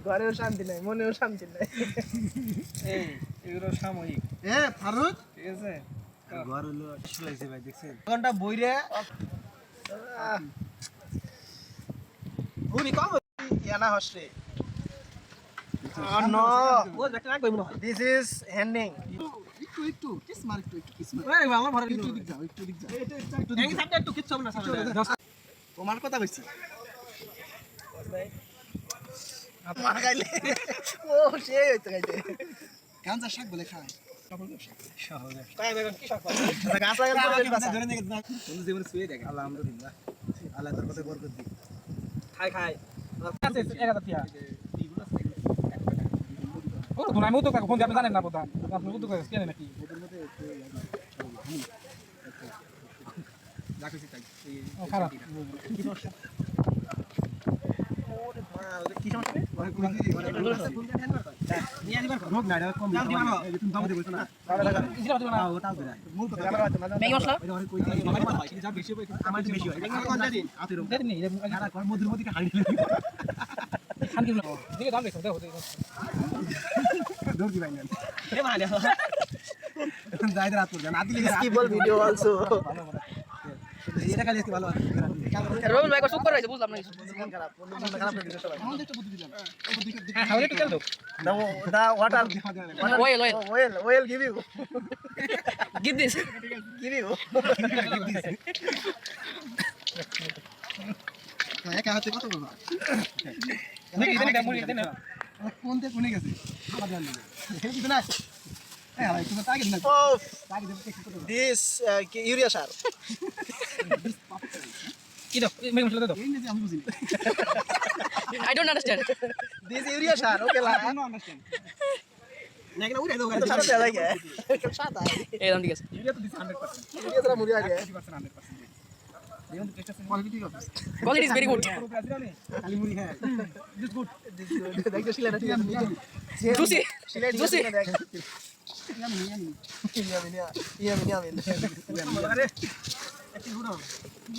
ঘরেও শান্তি নাই, মনেও শান্তি নাই। এই এগুলো সাময়িক। ফারুক ঠিক আছে, ঘর হলো শুলাইছে ভাই, দেখছেন ঘন্টা বইরে উনি কম ইয়ানা হসে। No, this is হ্যান্ডিং। একটু কিস মার, কিস মার। আমার ঘরে একটু দিক যাও, একটু দিক যাও। এই সাইডটা একটু কিচ্ছু হবে না সামনে। তোমার কথা কইছি। মার গাইলে ও সেই হইতো গাইতে। গাঞ্জা শাক বলে খায়। কাই বেগম কি শখ করে? গাছ লাগানোর পরে ধরে নিয়ে গেছে। বন্ধু জীবনে শুয়ে দেখে। আলহামদুলিল্লাহ। আল্লাহ তার কথা বরকত দিক। খাই খাই। আছে 1000 টাকা। ও তো আমি তো কাকু ফোন দিয়ে আপনি জানেন না প্রধান, আপনি তো কাকু জানেন নাকি? ওদের মধ্যে একটু রাখছি তাই। ও খারাপ। কি সমস্যা? ওরে মা, ওদের কি সমস্যা? ওরে কইছি, ওরে নিয়ে দিবার রোগ নাই, এটা কম। দাম দিবানো। এই যে তুমি দাম দিয়ে বলছো না। ইসরা দিও না। ও তাও দেয়। মূল কথা। ম্যাগি মশলা? এটা ওরে কইছি, যা বেশি হবে আমার তো বেশি হয়। এটা কোন দিন? আতেরো। দেন নি, খানা কর মধুর মধ্যে হাড়ি। খান কি বলো? দিকে দাম দেখো, দেখো। দৌড় দিবাই না। এ মানে যাইদের রাত পড়বে না। আদি লেগে স্কিপল ভিডিও অলসো। এটা খালি আজকে ভালো আছে। রবিন ভাই কষ্ট করে বুঝলাম না কিছু। মন খারাপ, মন খারাপ করে দিল সবাই। আমাদের একটা বুদ্ধি দিলাম। হ্যাঁ, খাওয়ালে একটু তেল দাও। The water, Oil. oil give you, Give this. give you. একা হাতে কত বলবো? দেখি দেন মুড়ি দেন। কোন থেকে কোনে গেছে? আমার জান দিলে। কিন্তু না। ভাই তুমি তাকে না। Oh, তাকে দেবে একটু কত? this urea সার। কি দাও? মেঘ মশলা দাও। এই যে আমি বুঝিনি। I don't understand. This urea sir, okay la. I don't understand. না কেন উড়ে দাও তো সারা দেয়া লাগে। সাদা। এই দাম ঠিক আছে। ইউরিয়া তো দিছে 100%. urea ছাড়া মুড়ি আগে। 100%. দেখুন তো টেস্ট আছে। কোয়ালিটি ঠিক আছে। Quality is very good. খালি মুড়ি হ্যাঁ। This good. দেখতে শিলা না ঠিক আছে। Juicy. শিলা Juicy. ইয়ামি। আরে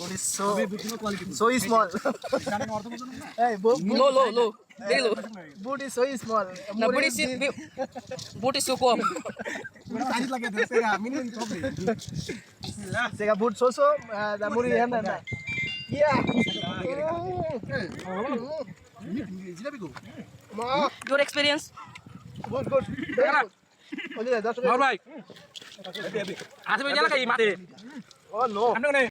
body so small. জানেন অর্থ বুঝুন না? Hey, Low. Very low. booty so small. Na boot is so calm. পুরো সাইজ লাগে দেছে গা মিনিমাম হবে। Sega boot so the muri hand na. Yeah. Jalebi go. Ma, Your experience? good. Very good. Oye, 10 মার ভাই। আসবে জেলা খাই মাঠে। Oh no. আপনি কোনে?